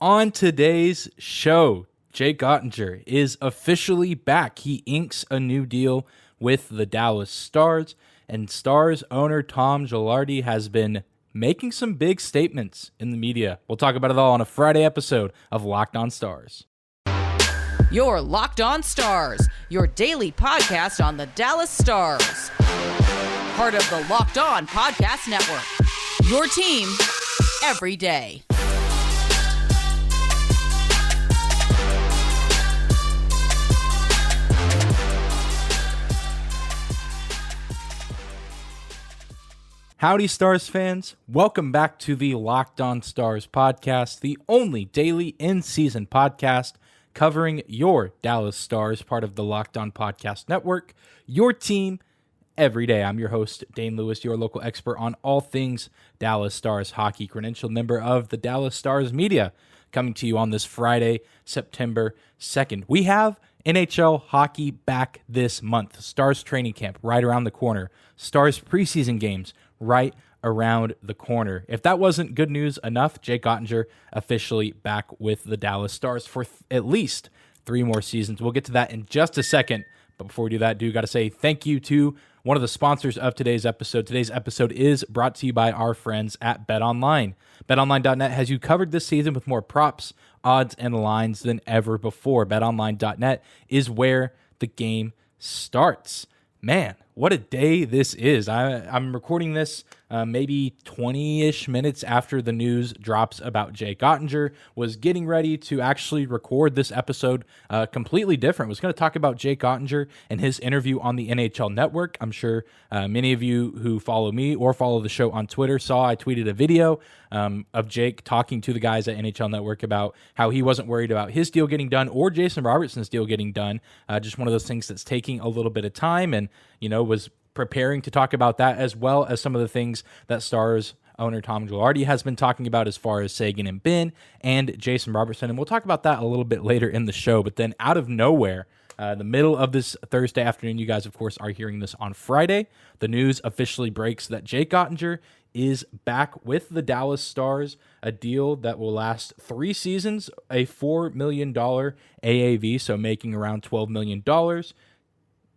On today's show, Jake Oettinger is officially back. He inks a new deal with the Dallas Stars, and Stars owner Tom Gaglardi has been making some big statements in the media. We'll talk about it all on a Friday episode of Locked On Stars. You're Locked On Stars, your daily podcast on the Dallas Stars. Part of the Locked On Podcast Network, your team every day. Howdy, Stars fans. Welcome back to the Locked On Stars podcast, the only daily in-season podcast covering your Dallas Stars, part of the Locked On Podcast Network, your team every day. I'm your host, Dane Lewis, your local expert on all things Dallas Stars hockey, credentialed member of the Dallas Stars media, coming to you on this Friday, September 2nd. We have NHL hockey back this month. Stars training camp right around the corner. Stars preseason games right around the corner. If that wasn't good news enough, Jake Oettinger officially back with the Dallas Stars for at least 3 more seasons. We'll get to that in just a second. But before we do that, got to say thank you to one of the sponsors of today's episode. Today's episode is brought to you by our friends at BetOnline. BetOnline.net has you covered this season with more props, odds, and lines than ever before. BetOnline.net is where the game starts. Man, what a day this is. I'm recording this maybe 20-ish minutes after the news drops about Jake Oettinger. Was getting ready to actually record this episode completely different. Was going to talk about Jake Oettinger and his interview on the NHL Network. I'm sure many of you who follow me or follow the show on Twitter saw I tweeted a video of Jake talking to the guys at NHL Network about how he wasn't worried about his deal getting done or Jason Robertson's deal getting done. Just one of those things that's taking a little bit of time, and was preparing to talk about that, as well as some of the things that Stars owner Tom Gaglardi has been talking about as far as Seguin and Benn and Jason Robertson. And we'll talk about that a little bit later in the show. But then out of nowhere, the middle of this Thursday afternoon, you guys, of course, are hearing this on Friday, the news officially breaks that Jake Oettinger is back with the Dallas Stars, a deal that will last 3 seasons, a $4 million AAV, so making around $12 million.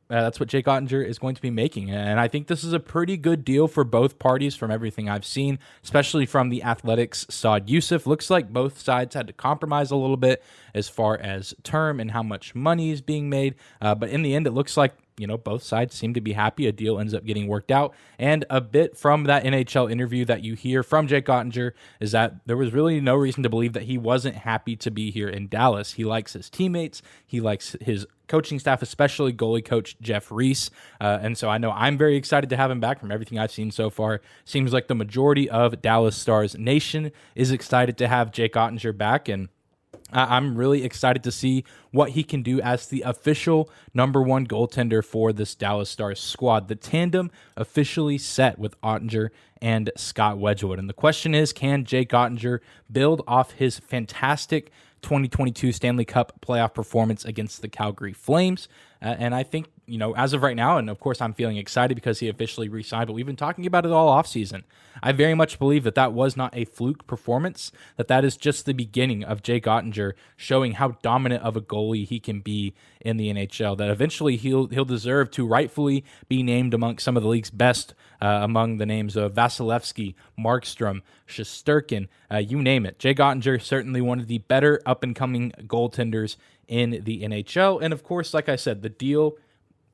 That's what Jake Oettinger is going to be making. And I think this is a pretty good deal for both parties from everything I've seen, especially from the Athletics' Saad Yousuf. Looks like both sides had to compromise a little bit as far as term and how much money is being made. But in the end, it looks like both sides seem to be happy. A deal ends up getting worked out. And a bit from that NHL interview that you hear from Jake Oettinger is that there was really no reason to believe that he wasn't happy to be here in Dallas. He likes his teammates. He likes his coaching staff, especially goalie coach Jeff Reese. And so I know I'm very excited to have him back. From everything I've seen so far, seems like the majority of Dallas Stars Nation is excited to have Jake Oettinger back. And I'm really excited to see what he can do as the official number 1 goaltender for this Dallas Stars squad. The tandem officially set with Oettinger and Scott Wedgwood. And the question is, can Jake Oettinger build off his fantastic 2022 Stanley Cup playoff performance against the Calgary Flames? And I think, as of right now, and of course I'm feeling excited because he officially re-signed, but we've been talking about it all offseason. I very much believe that was not a fluke performance, that is just the beginning of Jake Oettinger showing how dominant of a goalie he can be in the NHL, that eventually he'll deserve to rightfully be named among some of the league's best, among the names of Vasilevsky, Markstrom, Shesterkin, you name it. Jake Oettinger, certainly one of the better up-and-coming goaltenders in the NHL. And of course, like I said, the deal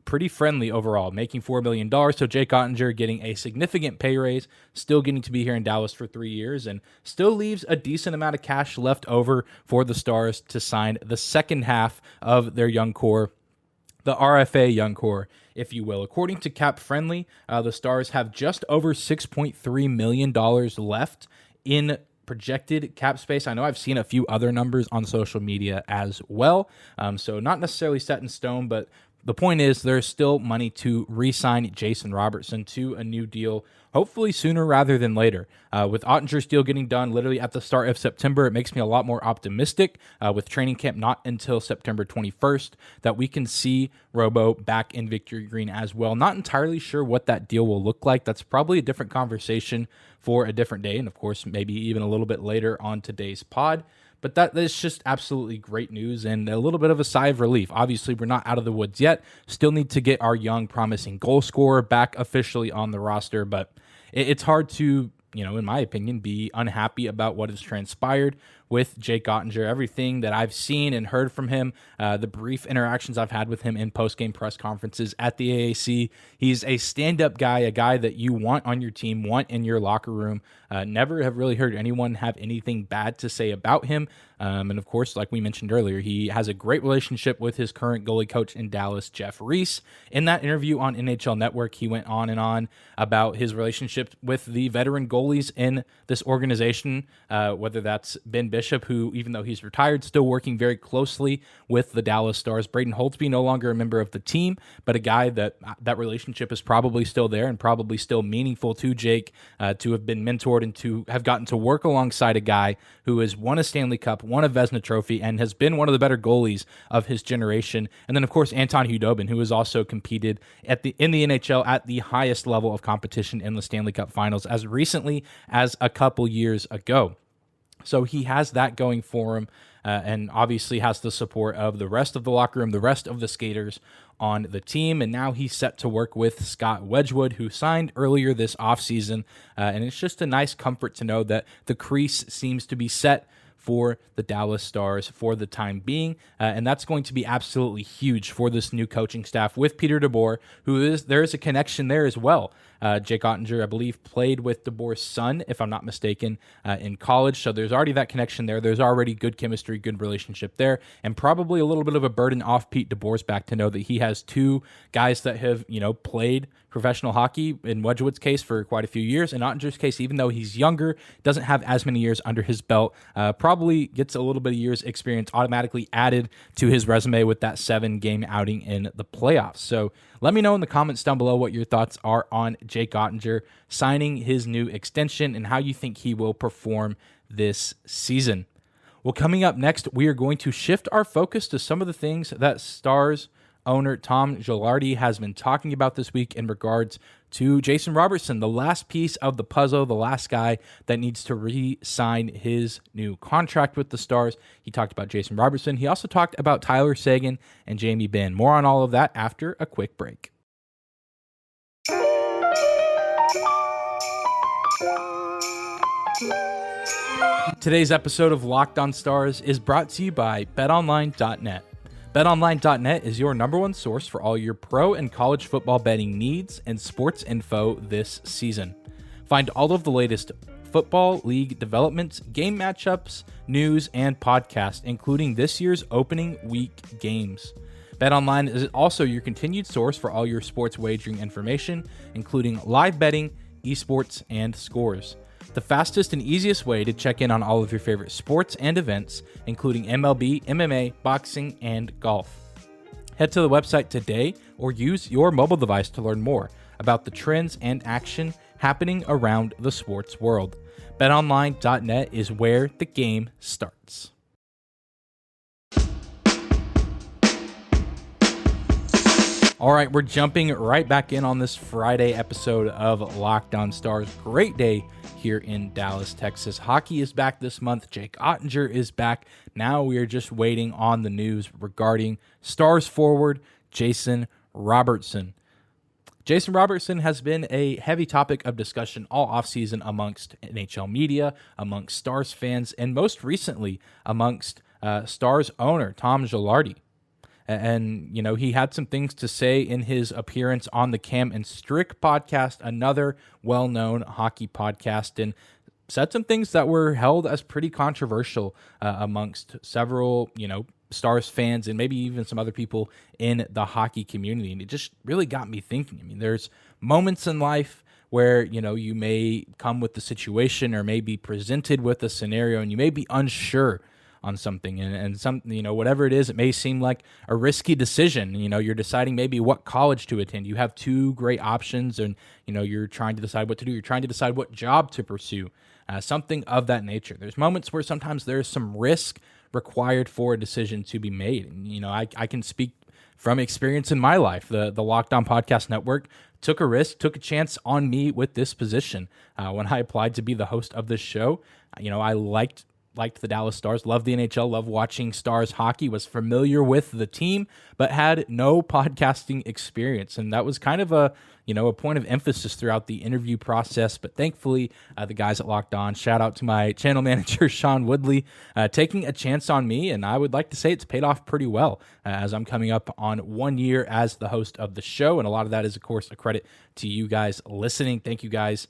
pretty friendly overall, making $4 million. So Jake Oettinger getting a significant pay raise, still getting to be here in Dallas for 3 years, and still leaves a decent amount of cash left over for the Stars to sign the second half of their young core, the RFA young core, if you will. According to Cap Friendly, the Stars have just over $6.3 million left in projected cap space. I know I've seen a few other numbers on social media as well, so not necessarily set in stone, but the point is there's still money to re-sign Jason Robertson to a new deal, hopefully sooner rather than later. With Oettinger's deal getting done literally at the start of September, it makes me a lot more optimistic with training camp not until September 21st that we can see Robo back in Victory Green as well. Not entirely sure what that deal will look like. That's probably a different conversation for a different day, and of course maybe even a little bit later on today's pod. But that is just absolutely great news and a little bit of a sigh of relief. Obviously, we're not out of the woods yet. Still need to get our young, promising goal scorer back officially on the roster, but it's hard to, in my opinion, be unhappy about what has transpired with Jake Oettinger. Everything that I've seen and heard from him, the brief interactions I've had with him in post-game press conferences at the AAC, he's a stand-up guy, a guy that you want on your team, want in your locker room. Never have really heard anyone have anything bad to say about him. And of course, like we mentioned earlier, he has a great relationship with his current goalie coach in Dallas, Jeff Reese. In that interview on NHL Network, he went on and on about his relationship with the veteran goalies in this organization, whether that's Ben Bishop, who, even though he's retired, still working very closely with the Dallas Stars. Braden Holtby, no longer a member of the team, but a guy that relationship is probably still there and probably still meaningful to Jake, to have been mentored and to have gotten to work alongside a guy who has won a Stanley Cup, won a Vezina Trophy, and has been one of the better goalies of his generation. And then, of course, Anton Hudobin, who has also competed in the NHL at the highest level of competition in the Stanley Cup Finals as recently as a couple years ago. So he has that going for him, and obviously has the support of the rest of the locker room, the rest of the skaters on the team. And now he's set to work with Scott Wedgwood, who signed earlier this offseason. And it's just a nice comfort to know that the crease seems to be set for the Dallas Stars for the time being, and that's going to be absolutely huge for this new coaching staff with Peter DeBoer, there is a connection there as well. Jake Oettinger, I believe, played with DeBoer's son, if I'm not mistaken, in college, so there's already that connection there. There's already good chemistry, good relationship there, and probably a little bit of a burden off Pete DeBoer's back to know that he has two guys that have, played professional hockey, in Wedgwood's case, for quite a few years. In Ottinger's case, even though he's younger, doesn't have as many years under his belt, probably gets a little bit of years experience automatically added to his resume with that 7-game outing in the playoffs. So let me know in the comments down below what your thoughts are on Jake Oettinger signing his new extension and how you think he will perform this season. Well, coming up next, we are going to shift our focus to some of the things that Stars owner Tom Gaglardi has been talking about this week in regards to Jason Robertson, the last piece of the puzzle, the last guy that needs to re-sign his new contract with the Stars. He talked about Jason Robertson. He also talked about Tyler Seguin and Jamie Benn. More on all of that after a quick break. Today's episode of Locked On Stars is brought to you by BetOnline.net. BetOnline.net is your number one source for all your pro and college football betting needs and sports info this season. Find all of the latest football league developments, game matchups, news, and podcasts, including this year's opening week games. BetOnline is also your continued source for all your sports wagering information, including live betting, esports, and scores. The fastest and easiest way to check in on all of your favorite sports and events, including MLB, MMA, boxing, and golf. Head to the website today or use your mobile device to learn more about the trends and action happening around the sports world. BetOnline.net is where the game starts. All right, we're jumping right back in on this Friday episode of Locked On Stars. Great day here in Dallas, Texas. Hockey is back this month. Jake Oettinger is back. Now we are just waiting on the news regarding Stars forward Jason Robertson. Jason Robertson has been a heavy topic of discussion all offseason amongst NHL media, amongst Stars fans, and most recently amongst Stars owner Tom Gaglardi. And, he had some things to say in his appearance on the Cam and Strick podcast, another well-known hockey podcast, and said some things that were held as pretty controversial amongst several, Stars fans and maybe even some other people in the hockey community. And it just really got me thinking. I mean, there's moments in life where, you may come with the situation or may be presented with a scenario and you may be unsure on something and some, whatever it is, it may seem like a risky decision. You're deciding maybe what college to attend. You have two great options and, you're trying to decide what to do. You're trying to decide what job to pursue, something of that nature. There's moments where sometimes there's some risk required for a decision to be made. And, I can speak from experience in my life. The Locked On Podcast Network took a risk, took a chance on me with this position. When I applied to be the host of this show, I liked liked the Dallas Stars, loved the NHL, loved watching Stars hockey, was familiar with the team, but had no podcasting experience. And that was kind of a point of emphasis throughout the interview process. But thankfully, the guys at Locked On, shout out to my channel manager, Sean Woodley, taking a chance on me. And I would like to say it's paid off pretty well, as I'm coming up on 1 year as the host of the show. And a lot of that is, of course, a credit to you guys listening. Thank you guys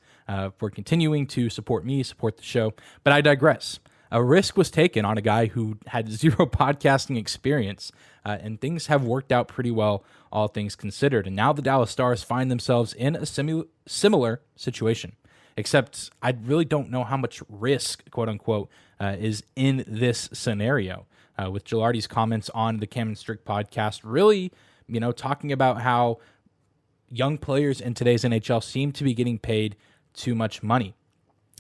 for continuing to support me, support the show. But I digress. A risk was taken on a guy who had zero podcasting experience, and things have worked out pretty well, all things considered. And now the Dallas Stars find themselves in a similar situation, except I really don't know how much risk, quote unquote, is in this scenario. With Gaglardi's comments on the Cam and Strick podcast, really, talking about how young players in today's NHL seem to be getting paid too much money.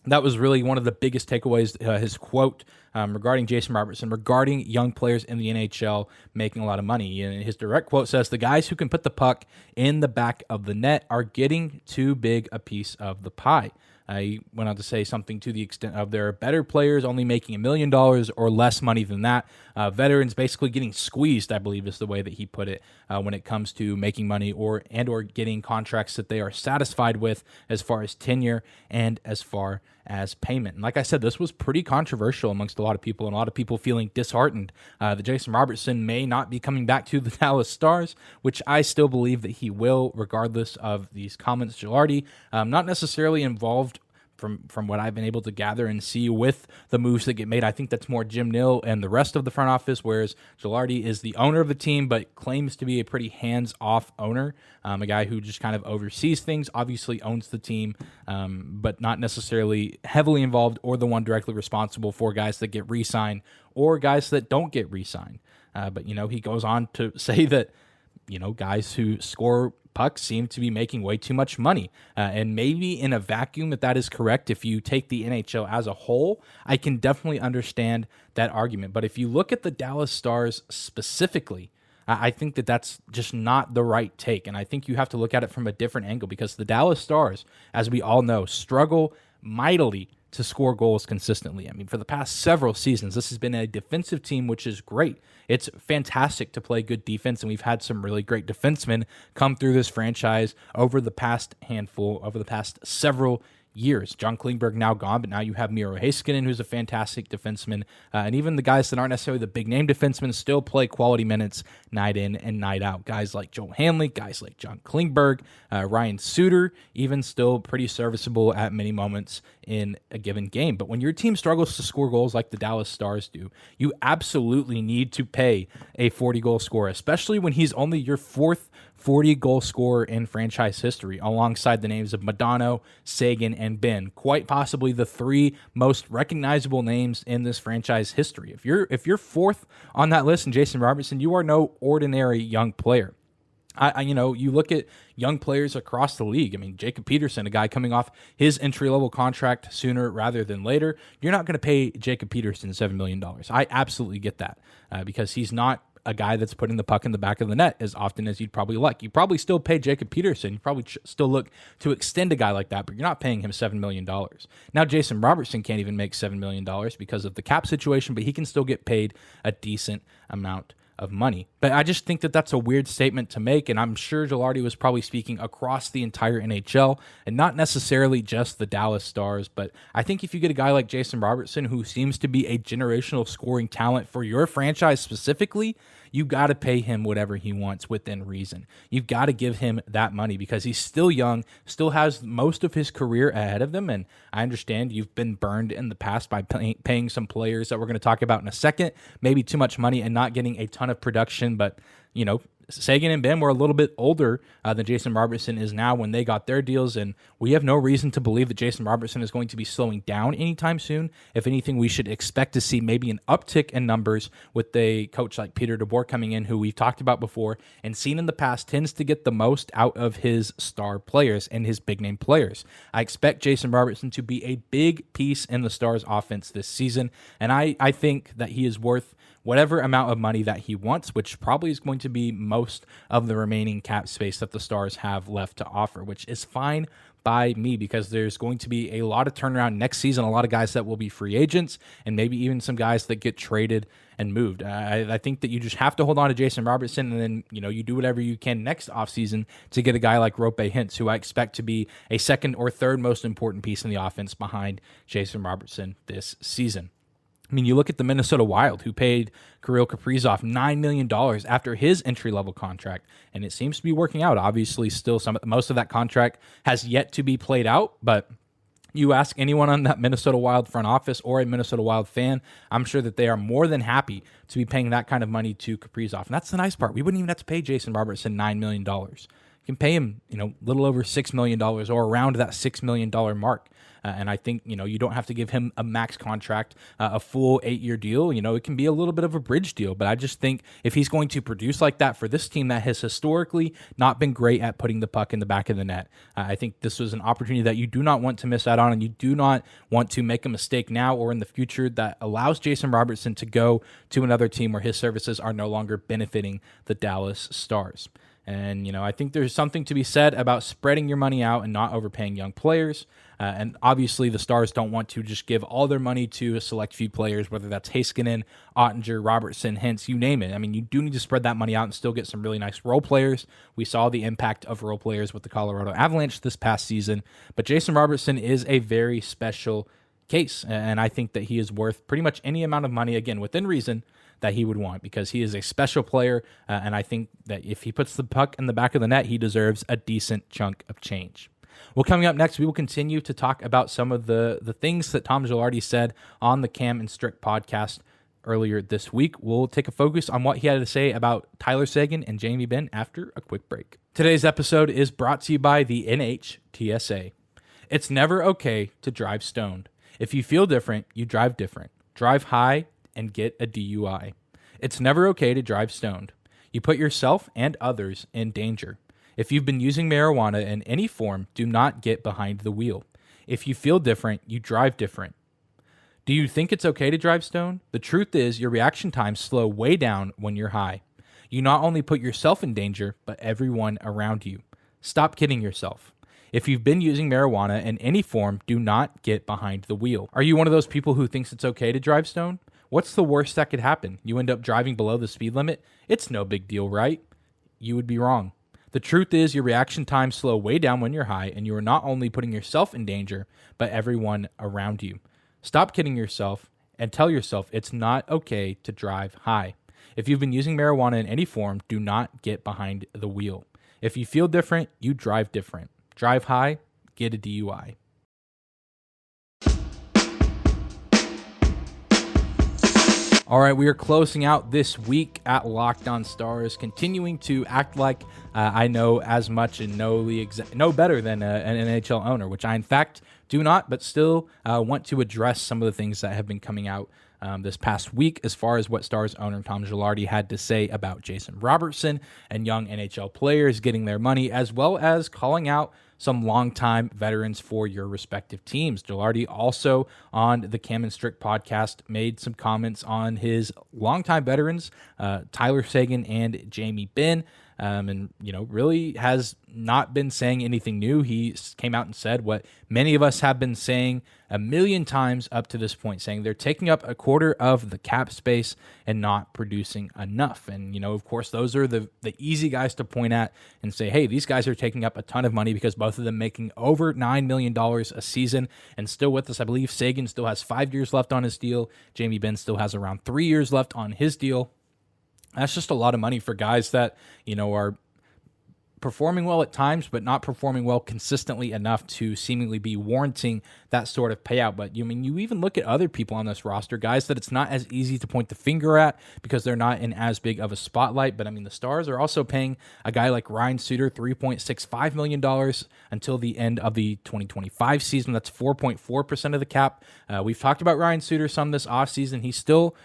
That was really one of the biggest takeaways, his quote regarding Jason Robertson, regarding young players in the NHL making a lot of money. And his direct quote says, "The guys who can put the puck in the back of the net are getting too big a piece of the pie." He went on to say something to the extent of there are better players only making $1 million or less money than that. Veterans basically getting squeezed, I believe is the way that he put it, when it comes to making money or getting contracts that they are satisfied with as far as tenure and as far as payment. And like I said, this was pretty controversial amongst a lot of people, and a lot of people feeling disheartened that Jason Robertson may not be coming back to the Dallas Stars, which I still believe that he will, regardless of these comments. Gaglardi, not necessarily involved from what I've been able to gather and see with the moves that get made. I think that's more Jim Nill and the rest of the front office, whereas Gaglardi is the owner of the team, but claims to be a pretty hands-off owner, a guy who just kind of oversees things, obviously owns the team, but not necessarily heavily involved or the one directly responsible for guys that get re-signed or guys that don't get re-signed. But he goes on to say that, guys who score pucks seem to be making way too much money. And maybe in a vacuum, if that is correct, if you take the NHL as a whole, I can definitely understand that argument. But if you look at the Dallas Stars specifically, I think that that's just not the right take. And I think you have to look at it from a different angle, because the Dallas Stars, as we all know, struggle mightily to score goals consistently. I mean, for the past several seasons, this has been a defensive team, which is great. It's fantastic to play good defense, and we've had some really great defensemen come through this franchise over the past several years. John Klingberg now gone, but now you have Miro Heiskanen, who's a fantastic defenseman. And even the guys that aren't necessarily the big-name defensemen still play quality minutes night in and night out. Guys like Joel Hanley, guys like John Klingberg, Ryan Suter, even still pretty serviceable at many moments in a given game. But when your team struggles to score goals like the Dallas Stars do, you absolutely need to pay a 40-goal scorer, especially when he's only your fourth 40-goal scorer in franchise history, alongside the names of Modano, Seguin, and Benn. Quite possibly the three most recognizable names in this franchise history. If you're fourth on that list, and Jason Robertson, you are no ordinary young player. You look at young players across the league. I mean, Jacob Peterson, a guy coming off his entry-level contract sooner rather than later. You're not going to pay Jacob Peterson $7 million. I absolutely get that, because he's not a guy that's putting the puck in the back of the net as often as you'd probably like. You probably still pay Jacob Peterson. You probably still look to extend a guy like that, but you're not paying him $7 million. Now, Jason Robertson can't even make $7 million because of the cap situation, but he can still get paid a decent amount of money. But I just think that that's a weird statement to make, and I'm sure Gaglardi was probably speaking across the entire NHL and not necessarily just the Dallas Stars. But I think if you get a guy like Jason Robertson, who seems to be a generational scoring talent for your franchise specifically, you got to pay him whatever he wants within reason. You've got to give him that money because he's still young, still has most of his career ahead of him. And I understand you've been burned in the past by paying some players that we're going to talk about in a second, maybe too much money and not getting a ton of production. But, Seguin and Benn were a little bit older than Jason Robertson is now when they got their deals, and we have no reason to believe that Jason Robertson is going to be slowing down anytime soon. If anything, we should expect to see maybe an uptick in numbers with a coach like Peter DeBoer coming in, who we've talked about before and seen in the past tends to get the most out of his star players and his big-name players. I expect Jason Robertson to be a big piece in the Stars' offense this season, and I think that he is worth whatever amount of money that he wants, which probably is going to be most of the remaining cap space that the Stars have left to offer, which is fine by me because there's going to be a lot of turnaround next season, a lot of guys that will be free agents, and maybe even some guys that get traded and moved. I think that you just have to hold on to Jason Robertson, and then you do whatever you can next offseason to get a guy like Roope Hintz, who I expect to be a second or third most important piece in the offense behind Jason Robertson this season. I mean, you look at the Minnesota Wild, who paid Kirill Kaprizov $9 million after his entry-level contract, and it seems to be working out. Obviously, still most of that contract has yet to be played out, but you ask anyone on that Minnesota Wild front office or a Minnesota Wild fan, I'm sure that they are more than happy to be paying that kind of money to Kaprizov. And that's the nice part. We wouldn't even have to pay Jason Robertson $9 million. You can pay him, a little over $6 million or around that $6 million mark. And I think, you don't have to give him a max contract, a full 8-year deal. It can be a little bit of a bridge deal. But I just think if he's going to produce like that for this team that has historically not been great at putting the puck in the back of the net, I think this was an opportunity that you do not want to miss out on, and you do not want to make a mistake now or in the future that allows Jason Robertson to go to another team where his services are no longer benefiting the Dallas Stars. And, I think there's something to be said about spreading your money out and not overpaying young players. And obviously the Stars don't want to just give all their money to a select few players, whether that's Heiskanen, Oettinger, Robertson, Hintz, you name it. I mean, you do need to spread that money out and still get some really nice role players. We saw the impact of role players with the Colorado Avalanche this past season. But Jason Robertson is a very special case, and I think that he is worth pretty much any amount of money, again, within reason, that he would want, because he is a special player, and I think that if he puts the puck in the back of the net, he deserves a decent chunk of change. Well, coming up next, we will continue to talk about some of the things that Tom Gaglardi said on the Cam and Strick podcast earlier this week. We'll take a focus on what he had to say about Tyler Seguin and Jamie Benn after a quick break. Today's episode is brought to you by the NHTSA. It's never okay to drive stoned. If you feel different, you drive different. Drive high and get a DUI. It's never okay to drive stoned. You put yourself and others in danger. If you've been using marijuana in any form, do not get behind the wheel. If you feel different, you drive different. Do you think it's okay to drive stoned? The truth is your reaction times slow way down when you're high. You not only put yourself in danger, but everyone around you. Stop kidding yourself. If you've been using marijuana in any form, do not get behind the wheel. Are you one of those people who thinks it's okay to drive stoned? What's the worst that could happen? You end up driving below the speed limit? It's no big deal, right? You would be wrong. The truth is your reaction times slow way down when you're high, and you are not only putting yourself in danger, but everyone around you. Stop kidding yourself and tell yourself it's not okay to drive high. If you've been using marijuana in any form, do not get behind the wheel. If you feel different, you drive different. Drive high, get a DUI. All right, we are closing out this week at Locked On Stars, continuing to act like I know as much and know better than an NHL owner, which I in fact do not, but still want to address some of the things that have been coming out this past week as far as what Stars owner Tom Gaglardi had to say about Jason Robertson and young NHL players getting their money, as well as calling out some longtime veterans for your respective teams. Gaglardi also on the Cam and Strick podcast made some comments on his longtime veterans, Tyler Seguin and Jamie Benn. And, really has not been saying anything new. He came out and said what many of us have been saying a million times up to this point, saying they're taking up a quarter of the cap space and not producing enough. And, of course, those are the easy guys to point at and say, hey, these guys are taking up a ton of money because both of them making over $9 million a season and still with us. I believe Seguin still has 5 years left on his deal. Jamie Benn still has around 3 years left on his deal. That's just a lot of money for guys that, are performing well at times, but not performing well consistently enough to seemingly be warranting that sort of payout. But you even look at other people on this roster, guys that it's not as easy to point the finger at because they're not in as big of a spotlight. But the Stars are also paying a guy like Ryan Suter $3.65 million until the end of the 2025 season. That's 4.4% of the cap. We've talked about Ryan Suter some this offseason. He's still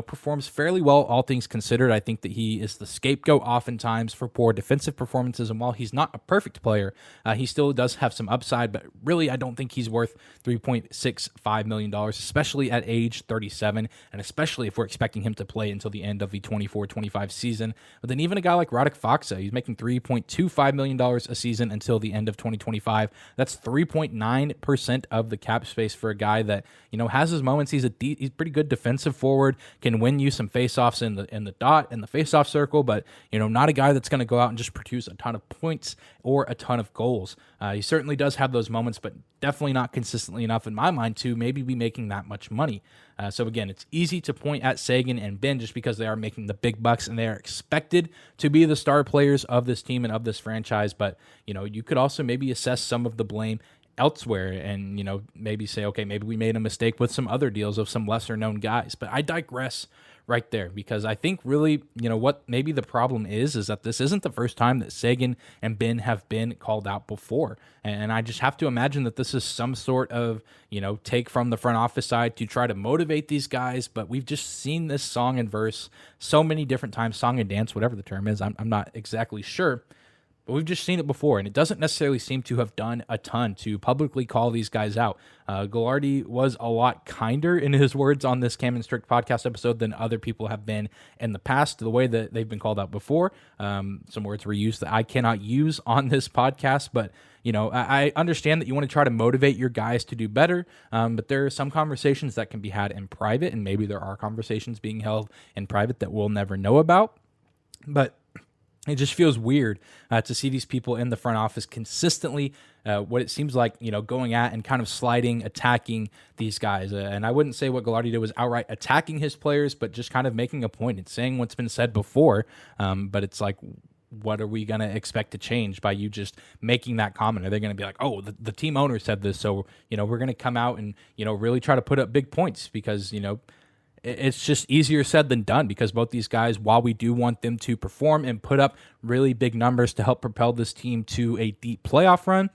performs fairly well, all things considered. I think that he is the scapegoat oftentimes for poor defensive performances, and while he's not a perfect player, he still does have some upside, but really I don't think he's worth $3.65 million, especially at age 37, and especially if we're expecting him to play until the end of the 24-25 season. But then even a guy like Radek Faksa, he's making $3.25 million a season until the end of 2025. That's 3.9% of the cap space for a guy that, has his moments. He's pretty good defensive forward, can win you some faceoffs in the dot and the faceoff circle, but not a guy that's going to go out and just produce a ton of points or a ton of goals. He certainly does have those moments, but definitely not consistently enough in my mind to maybe be making that much money. So again, it's easy to point at Seguin and Benn just because they are making the big bucks and they are expected to be the star players of this team and of this franchise. But you could also maybe assess some of the blame elsewhere and maybe say, okay, maybe we made a mistake with some other deals of some lesser known guys. But I digress right there, because I think really what maybe the problem is that this isn't the first time that Seguin and Benn have been called out before, and I just have to imagine that this is some sort of take from the front office side to try to motivate these guys. But we've just seen this song and verse so many different times, song and dance, whatever the term is, I'm not exactly sure. But we've just seen it before, and it doesn't necessarily seem to have done a ton to publicly call these guys out. Gaglardi was a lot kinder in his words on this Cam and Strick podcast episode than other people have been in the past, the way that they've been called out before. Some words were used that I cannot use on this podcast, but I understand that you want to try to motivate your guys to do better, but there are some conversations that can be had in private, and maybe there are conversations being held in private that we'll never know about. But it just feels weird to see these people in the front office consistently, what it seems like, going at and kind of sliding, attacking these guys. And I wouldn't say what Gaglardi did was outright attacking his players, but just kind of making a point and saying what's been said before. But it's like, what are we going to expect to change by you just making that comment? Are they going to be like, oh, the team owner said this, so, we're going to come out and, really try to put up big points because, it's just easier said than done, because both these guys, while we do want them to perform and put up really big numbers to help propel this team to a deep playoff run,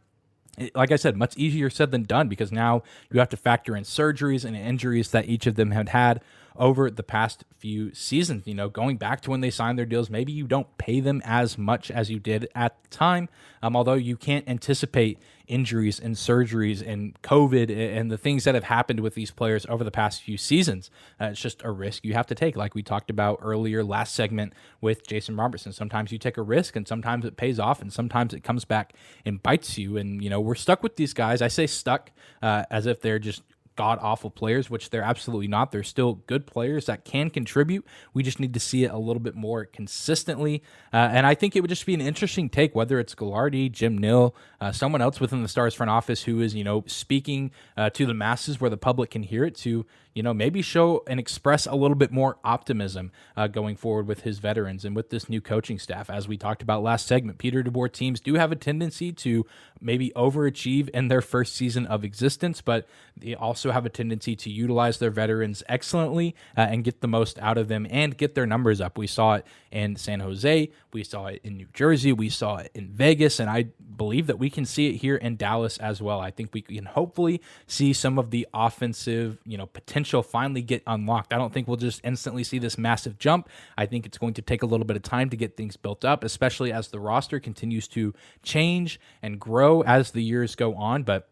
like I said, much easier said than done, because now you have to factor in surgeries and injuries that each of them had over the past few seasons. Going back to when they signed their deals, maybe you don't pay them as much as you did at the time, although you can't anticipate injuries and surgeries and COVID and the things that have happened with these players over the past few seasons. It's just a risk you have to take, like we talked about earlier last segment with Jason Robertson. Sometimes you take a risk, and sometimes it pays off, and sometimes it comes back and bites you. And, we're stuck with these guys. I say stuck as if they're just god-awful players, which they're absolutely not. They're still good players that can contribute. We just need to see it a little bit more consistently. And I think it would just be an interesting take, whether it's Gaglardi, Jim Nill, someone else within the Stars front office who is, speaking to the masses where the public can hear it, to maybe show and express a little bit more optimism going forward with his veterans and with this new coaching staff. As we talked about last segment, Peter DeBoer teams do have a tendency to maybe overachieve in their first season of existence, but they also have a tendency to utilize their veterans excellently and get the most out of them and get their numbers up. We saw it in San Jose, we saw it in New Jersey, we saw it in Vegas, and I believe that we can see it here in Dallas as well. I think we can hopefully see some of the offensive, potential finally get unlocked. I don't think we'll just instantly see this massive jump. I think it's going to take a little bit of time to get things built up, especially as the roster continues to change and grow as the years go on. But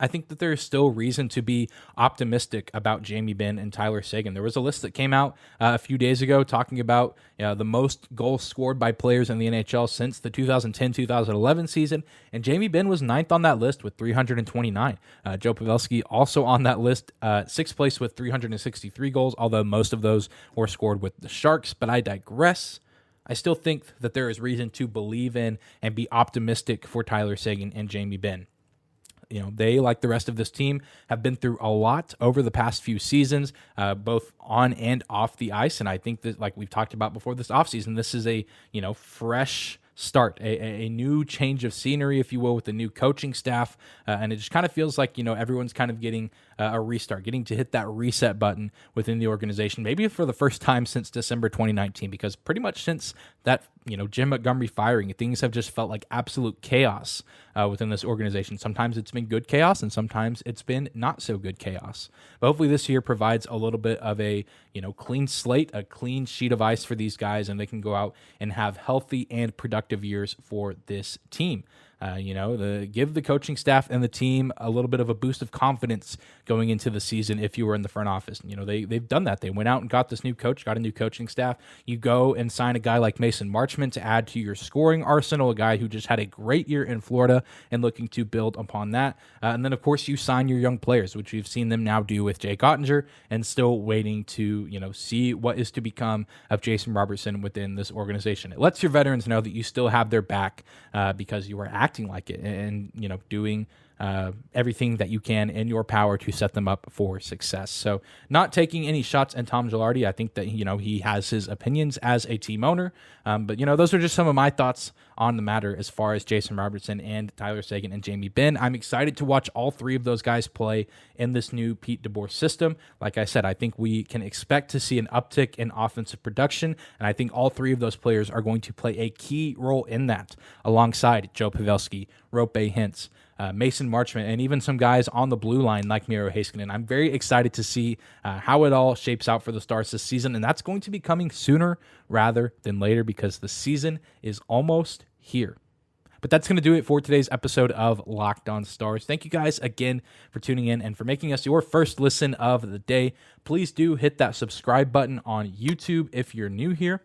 I think that there is still reason to be optimistic about Jamie Benn and Tyler Seguin. There was a list that came out a few days ago talking about the most goals scored by players in the NHL since the 2010-2011 season, and Jamie Benn was ninth on that list with 329. Joe Pavelski also on that list, sixth place with 363 goals, although most of those were scored with the Sharks. But I digress. I still think that there is reason to believe in and be optimistic for Tyler Seguin and Jamie Benn. They, like the rest of this team, have been through a lot over the past few seasons, both on and off the ice. And I think that, like we've talked about before this offseason, this is a, fresh start, a new change of scenery, if you will, with the new coaching staff. And it just kind of feels like, everyone's kind of getting a restart, getting to hit that reset button within the organization, maybe for the first time since December 2019, because pretty much since that, Jim Montgomery firing, things have just felt like absolute chaos within this organization. Sometimes it's been good chaos, and sometimes it's been not so good chaos. But hopefully this year provides a little bit of a clean slate, a clean sheet of ice for these guys, and they can go out and have healthy and productive years for this team. Give the coaching staff and the team a little bit of a boost of confidence going into the season if you were in the front office. They've done that. They went out and got this new coach, got a new coaching staff. You go and sign a guy like Mason Marchment to add to your scoring arsenal, a guy who just had a great year in Florida and looking to build upon that. And then, of course, you sign your young players, which we've seen them now do with Jake Oettinger, and still waiting to, see what is to become of Jason Robertson within this organization. It lets your veterans know that you still have their back because you are acting like it and doing everything that you can in your power to set them up for success. So not taking any shots at Tom Gaglardi. I think that he has his opinions as a team owner, but those are just some of my thoughts on the matter as far as Jason Robertson and Tyler Seguin and Jamie Benn. I'm excited to watch all three of those guys play in this new Pete DeBoer system. Like I said, I think we can expect to see an uptick in offensive production, and I think all three of those players are going to play a key role in that, alongside Joe Pavelski, Roope Hintz, Mason Marchment, and even some guys on the blue line like Miro Heiskanen. I'm very excited to see how it all shapes out for the Stars this season, and that's going to be coming sooner rather than later because the season is almost here. But that's going to do it for today's episode of Locked On Stars. Thank you guys again for tuning in and for making us your first listen of the day. Please do hit that subscribe button on YouTube if you're new here.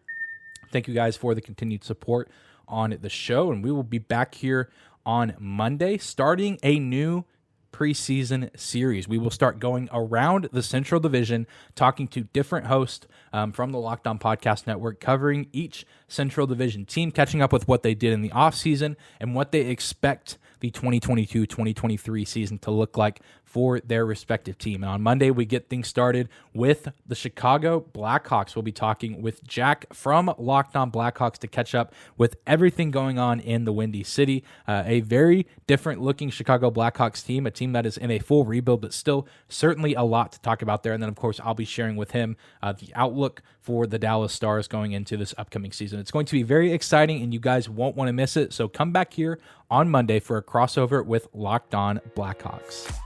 Thank you guys for the continued support on the show, and we will be back here on Monday, starting a new preseason series. We will start going around the Central Division, talking to different hosts from the Locked On Podcast Network, covering each Central Division team, catching up with what they did in the offseason and what they expect the 2022-2023 season to look like for their respective team. And on Monday, we get things started with the Chicago Blackhawks. We'll be talking with Jack from Locked On Blackhawks to catch up with everything going on in the Windy City. A very different looking Chicago Blackhawks team, a team that is in a full rebuild, but still certainly a lot to talk about there. And then, of course, I'll be sharing with him the outlook for the Dallas Stars going into this upcoming season. It's going to be very exciting, and you guys won't want to miss it. So come back here on Monday for a crossover with Locked On Blackhawks.